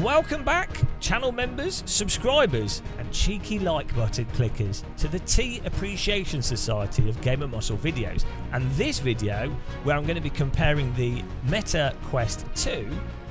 Welcome back, channel members, subscribers, and cheeky like button clickers to the Tea Appreciation Society of Gamer Muscle videos. And this video, where I'm going to be comparing the Meta Quest 2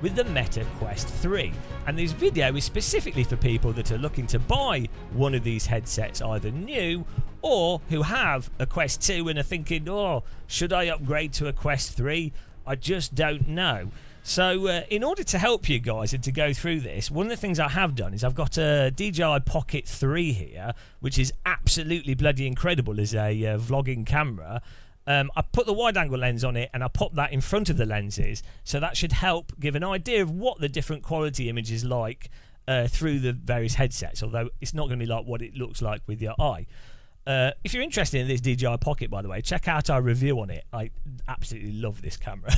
with the Meta Quest 3. And this video is specifically for people that are looking to buy one of these headsets, either new or who have a Quest 2 and are thinking, oh, should I upgrade to a Quest 3? I just don't know. So in order to help you guys and to go through this, one of the things I have done is I've got a DJI Pocket 3 here, which is absolutely bloody incredible as a vlogging camera. I put the wide angle lens on it and I popped that in front of the lenses, so that should help give an idea of what the different quality image is like through the various headsets, although it's not going to be like what it looks like with your eye. If you're interested in this DJI Pocket, by the way, check out our review on it. I absolutely love this camera.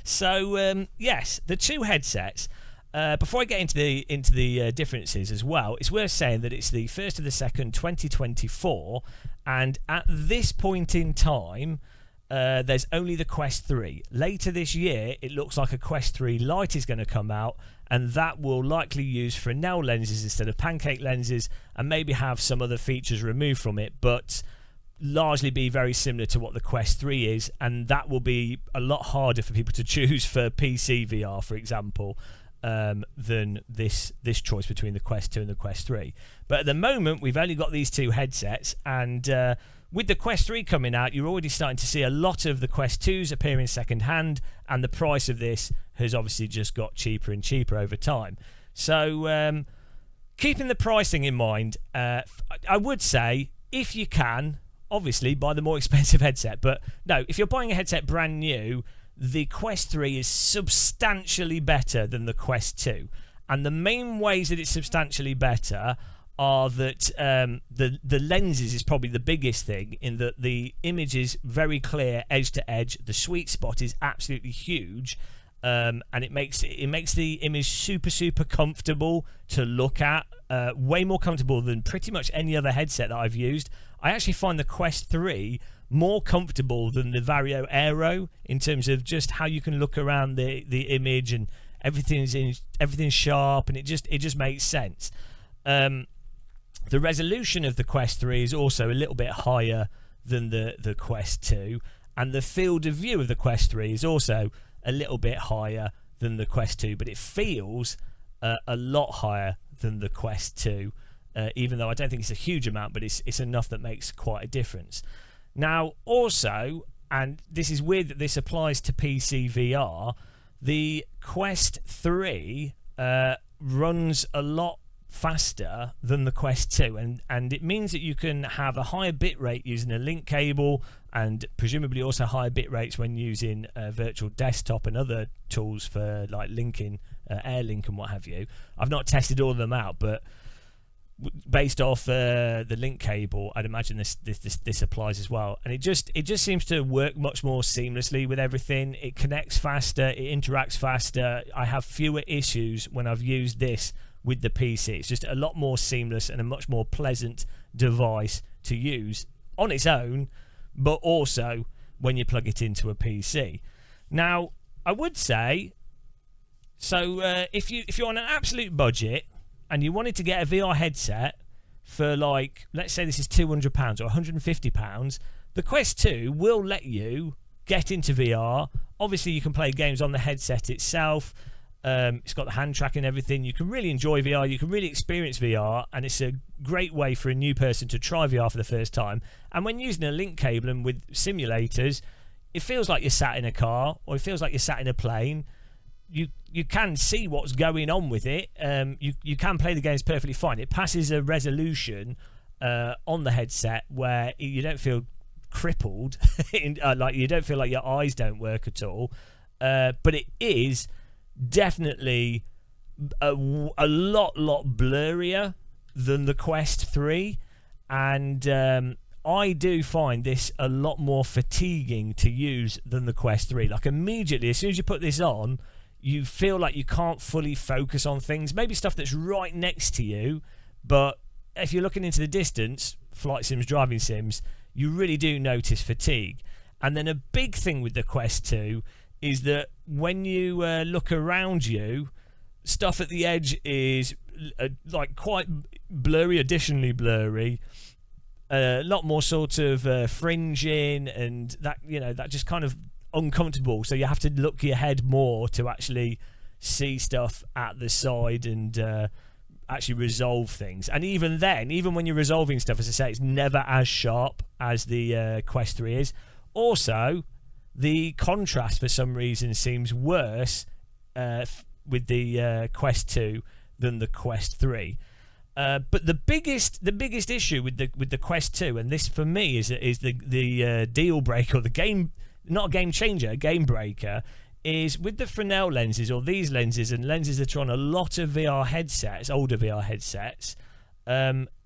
So yes, the two headsets. Before I get into the differences as well, it's worth saying that it's the 1st of the 2nd, 2024, and at this point in time, there's only the Quest 3. Later this year, it looks like a Quest 3 Lite is going to come out, and that will likely use Fresnel lenses instead of pancake lenses, and maybe have some other features removed from it, but largely be very similar to what the Quest 3 is, and that will be a lot harder for people to choose for PC VR, for example, than this choice between the Quest 2 and the Quest 3. But at the moment, we've only got these two headsets, and with the Quest 3 coming out, you're already starting to see a lot of the Quest 2s appearing second hand, and the price of this has obviously just got cheaper and cheaper over time. So keeping the pricing in mind, I would say, if you can, obviously buy the more expensive headset. But no, if you're buying a headset brand new, the Quest 3 is substantially better than the Quest 2. And the main ways that it's substantially better are that the lenses is probably the biggest thing, in that the image is very clear edge to edge. The sweet spot is absolutely huge, and it makes the image super comfortable to look at, way more comfortable than pretty much any other headset that I've used. I actually find the Quest 3 more comfortable than the Vario Aero in terms of just how you can look around the image, and everything's sharp, and it just makes sense. The resolution of the Quest 3 is also a little bit higher than the Quest 2, and the field of view of the Quest 3 is also a little bit higher than the Quest 2, but it feels a lot higher than the Quest 2, even though I don't think it's a huge amount, but it's enough that makes quite a difference. Now, also, and this is weird that this applies to PC VR, the Quest 3 runs a lot faster than the Quest 2, and it means that you can have a higher bitrate using a link cable, and presumably also higher bit rates when using virtual desktop and other tools for like linking, AirLink and what have you. I've not tested all of them out, but based off the link cable, I'd imagine this applies as well, and it just seems to work much more seamlessly with everything. It connects faster, it interacts faster. I have fewer issues when I've used this with the PC. It's just a lot more seamless and a much more pleasant device to use on its own, but also when you plug it into a PC. Now, I would say, so if you're on an absolute budget and you wanted to get a VR headset for, like, let's say this is £200 or £150, the Quest 2 will let you get into VR. Obviously, you can play games on the headset itself. It's got the hand tracking and everything. You can really enjoy VR. You can really experience VR, and it's a great way for a new person to try VR for the first time. And when using a link cable and with simulators, it feels like you're sat in a car, or it feels like you're sat in a plane. You can see what's going on with it. You can play the games perfectly fine. It passes a resolution on the headset where you don't feel crippled, like you don't feel like your eyes don't work at all. But it is definitely a lot blurrier than the Quest 3, and I do find this a lot more fatiguing to use than the Quest 3. Like, immediately, as soon as you put this on, you feel like you can't fully focus on things. Maybe stuff that's right next to you, but if you're looking into the distance, flight sims, driving sims, you really do notice fatigue. And then a big thing with the Quest 2 is that when you look around you, stuff at the edge is like quite blurry, additionally blurry. A lot more sort of fringing, and that, you know, that just kind of uncomfortable. So you have to look your head more to actually see stuff at the side and actually resolve things. And even then, even when you're resolving stuff, as I say, it's never as sharp as the Quest 3 is. Also, the contrast for some reason seems worse with the Quest 2 than the Quest 3. But the biggest issue with the Quest 2, and this for me is the deal breaker, or the game, not a game changer, a game breaker, is with the Fresnel lenses, or these lenses and lenses that are on a lot of VR headsets, older VR headsets.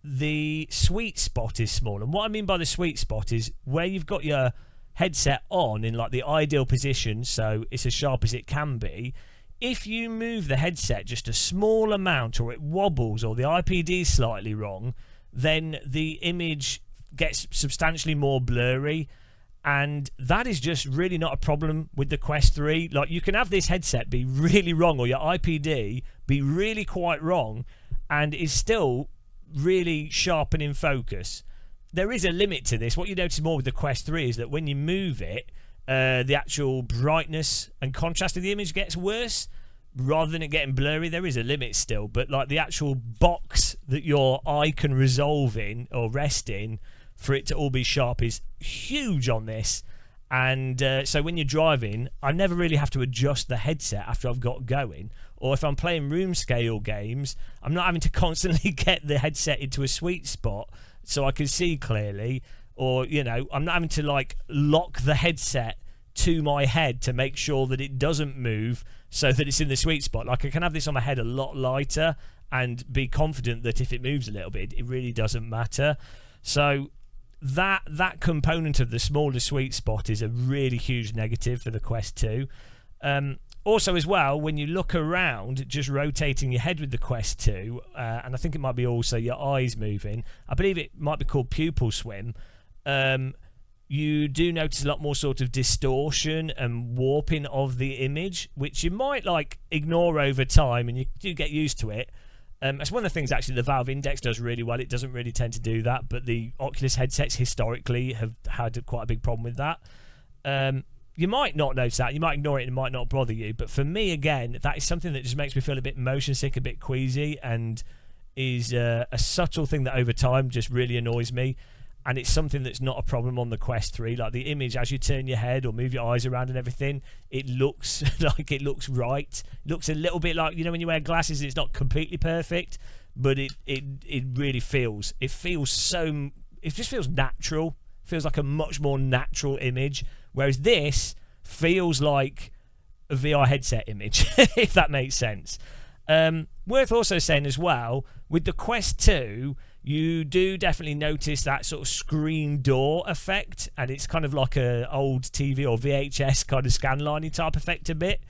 The sweet spot is small, and what I mean by the sweet spot is where you've got your headset on in like the ideal position, so it's as sharp as it can be. If you move the headset just a small amount, or it wobbles, or the IPD is slightly wrong, then the image gets substantially more blurry, and that is just really not a problem with the Quest 3. Like, you can have this headset be really wrong, or your IPD be really quite wrong, and is still really sharp and in focus. There is a limit to this. What you notice more with the Quest 3 is that when you move it, the actual brightness and contrast of the image gets worse rather than it getting blurry. There is a limit still, but like the actual box that your eye can resolve in or rest in for it to all be sharp is huge on this. And so when you're driving, I never really have to adjust the headset after I've got going. Or if I'm playing room scale games, I'm not having to constantly get the headset into a sweet spot so I can see clearly. Or, you know, I'm not having to like lock the headset to my head to make sure that it doesn't move so that it's in the sweet spot. Like, I can have this on my head a lot lighter and be confident that if it moves a little bit, it really doesn't matter. So that component of the smaller sweet spot is a really huge negative for the Quest 2. Also as well, when you look around, just rotating your head with the Quest 2, and I think it might be also your eyes moving, I believe it might be called Pupil Swim, you do notice a lot more sort of distortion and warping of the image, which you might like ignore over time, and you do get used to it. That's one of the things actually the Valve Index does really well. It doesn't really tend to do that, but the Oculus headsets historically have had quite a big problem with that. You might not notice that, you might ignore it and it might not bother you, but for me, again, that is something that just makes me feel a bit motion sick, a bit queasy, and is a subtle thing that over time just really annoys me. And it's something that's not a problem on the Quest 3. Like, the image, as you turn your head or move your eyes around and everything, it looks like it looks right. It looks a little bit like, you know, when you wear glasses, it's not completely perfect, but it really feels, it just feels natural. It feels like a much more natural image, whereas this feels like a VR headset image, if that makes sense. Worth also saying as well, with the Quest 2, you do definitely notice that sort of screen door effect, and it's kind of like a old TV or VHS kind of scanline type effect a bit.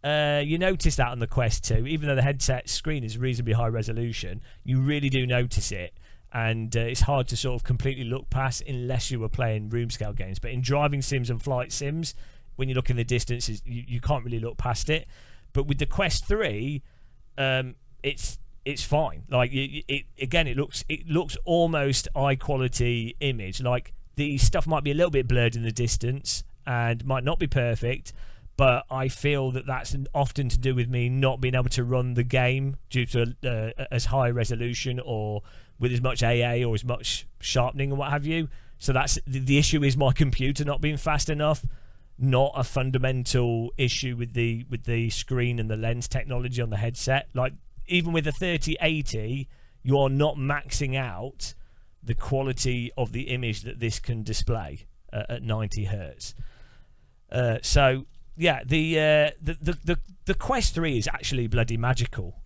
You notice that on the Quest 2, even though the headset screen is reasonably high resolution, you really do notice it, and it's hard to sort of completely look past unless you were playing room scale games. But in driving sims and flight sims, when you look in the distance, you can't really look past it. But with the Quest 3, it's fine. Like, it looks almost eye quality image. Like, the stuff might be a little bit blurred in the distance and might not be perfect, but I feel that that's often to do with me not being able to run the game due to as high resolution or with as much AA or as much sharpening and what have you. So that's the issue, is my computer not being fast enough, not a fundamental issue with the screen and the lens technology on the headset. Like, even with a 3080, you are not maxing out the quality of the image that this can display at 90 hertz. So yeah, the Quest 3 is actually bloody magical.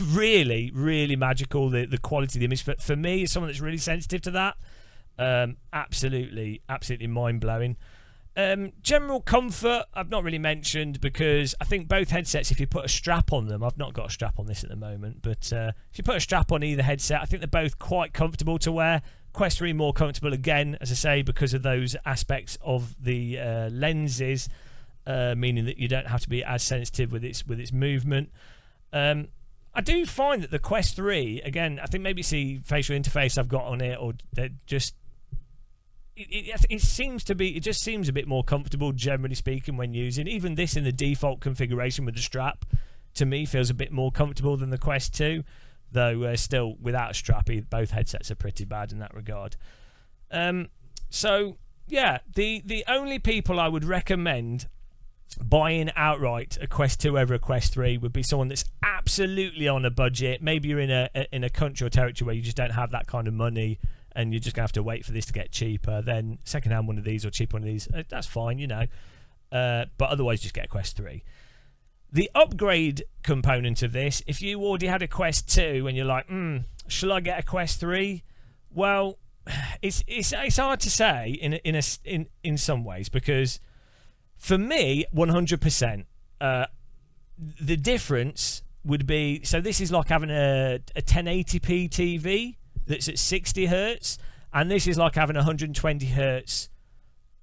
Really, really magical. The quality of the image for me, as someone that's really sensitive to that, absolutely mind blowing. General comfort I've not really mentioned, because I think both headsets, if you put a strap on them, I've not got a strap on this at the moment, but if you put a strap on either headset, I think they're both quite comfortable to wear. Quest 3 more comfortable again, as I say, because of those aspects of the lenses. meaning that you don't have to be as sensitive with its movement. I do find that the Quest 3, again, I think maybe it's the facial interface I've got on it, or just it seems to be, it just seems a bit more comfortable, generally speaking, when using. Even this in the default configuration with the strap, to me, feels a bit more comfortable than the Quest 2, though still without a strap, both headsets are pretty bad in that regard. So yeah, the only people I would recommend buying outright a Quest 2 over a Quest 3 would be someone that's absolutely on a budget. Maybe you're in a country or territory where you just don't have that kind of money, and you're just gonna have to wait for this to get cheaper. Then secondhand one of these or cheap one of these, that's fine, you know. But otherwise, just get a Quest 3. The upgrade component of this, if you already had a Quest 2 and you're like, shall I get a Quest 3? Well, it's hard to say in some ways, because for me, 100%, the difference would be, so this is like having a 1080p TV that's at 60 hertz, and this is like having a 120 hertz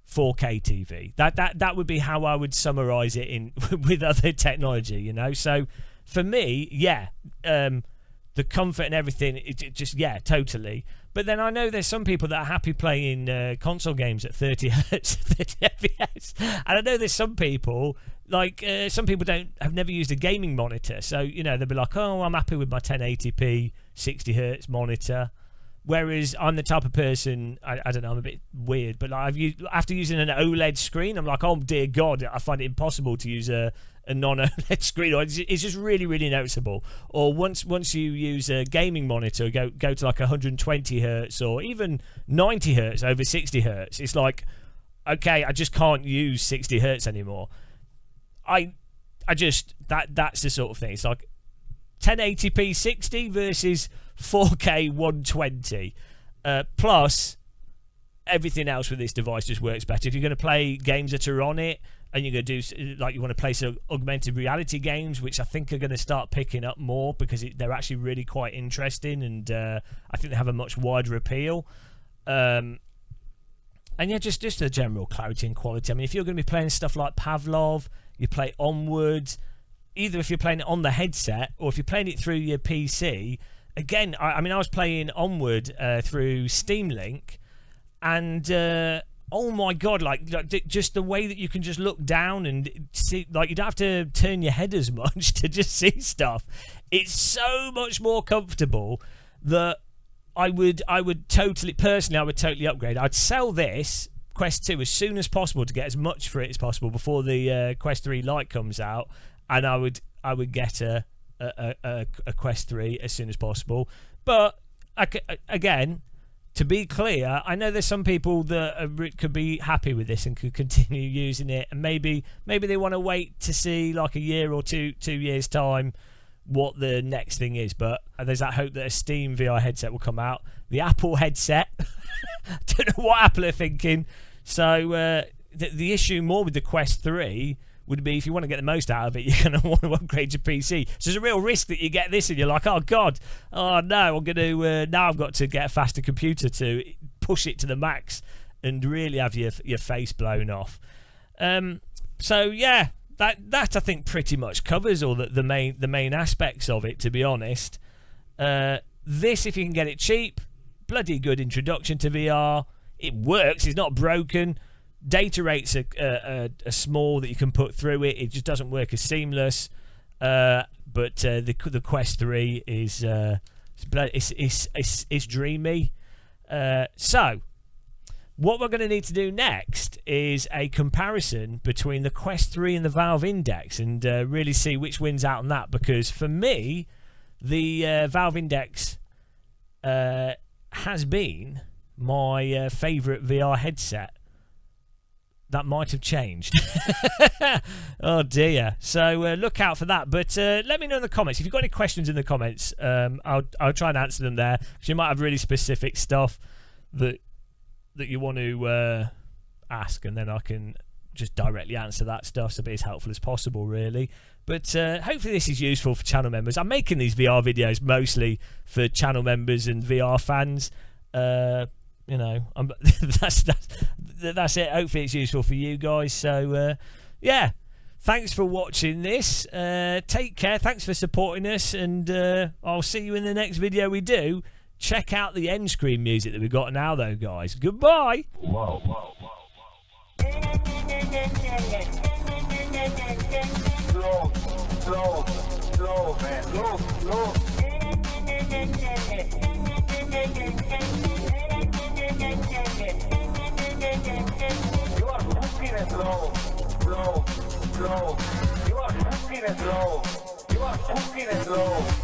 4K TV. That would be how I would summarize it in with other technology, you know. So for me, yeah, the comfort and everything, it just, yeah, totally. But then I know there's some people that are happy playing console games at 30 hertz, 30 FPS, and I know there's some people, like some people have never used a gaming monitor, so you know, they'll be like, oh, I'm happy with my 1080p 60 hertz monitor. Whereas I'm the type of person, I don't know, I'm a bit weird, but like after using an OLED screen, I'm like, oh dear God, I find it impossible to use a non-OLED screen. It's just really, really noticeable. Or once you use a gaming monitor, go to like 120 hertz or even 90 hertz over 60 hertz. It's like, okay, I just can't use 60 hertz anymore. That's the sort of thing. It's like 1080p 60 versus 4K 120, plus everything else with this device just works better. If you're going to play games that are on it, and you're going to do, like, you want to play some augmented reality games, which I think are going to start picking up more, because they're actually really quite interesting, and I think they have a much wider appeal. And yeah, just the general clarity and quality. I mean, if you're going to be playing stuff like Pavlov, you play Onward, either if you're playing it on the headset or if you're playing it through your PC. Again, I mean, I was playing Onward through Steam Link, and oh my God, like just the way that you can just look down and see, like, you don't have to turn your head as much to just see stuff. It's so much more comfortable that I would totally upgrade. I'd sell this Quest 2 as soon as possible to get as much for it as possible before the Quest 3 Lite comes out, and I would get a Quest 3 as soon as possible. But again, to be clear, I know there's some people that could be happy with this and could continue using it, and maybe they want to wait to see, like, a year or 2 years time what the next thing is. But there's that hope that a Steam VR headset will come out. The Apple headset, I don't know what Apple are thinking. So the issue more with the Quest 3 would be, if you want to get the most out of it, you're going to want to upgrade your PC. So there's a real risk that you get this and you're like, oh God, oh no, I'm going to now I've got to get a faster computer to push it to the max and really have your face blown off. So yeah, that I think pretty much covers all the main aspects of it, to be honest. This, if you can get it cheap, bloody good introduction to VR. It works, it's not broken. Data rates are small that you can put through it. It just doesn't work as seamless. But the Quest 3 is it's dreamy. So what we're going to need to do next is a comparison between the Quest 3 and the Valve Index, and really see which wins out on that. Because for me, the Valve Index has been my favourite VR headset. That might have changed. Oh dear. So look out for that. But let me know in the comments if you've got any questions in the comments. I'll try and answer them there, because you might have really specific stuff that you want to ask, and then I can just directly answer that stuff, so be as helpful as possible, really. But hopefully this is useful for channel members. I'm making these VR videos mostly for channel members and VR fans. You know, that's it. Hopefully it's useful for you guys. So yeah, thanks for watching this. Take care. Thanks for supporting us, and I'll see you in the next video we do. Check out the end screen music that we've got now, though, guys. Goodbye. Whoa, whoa, whoa, whoa. Slow, slow, man. Slow, slow. You are fucking slow, slow, slow. You are fucking slow. You are fucking slow.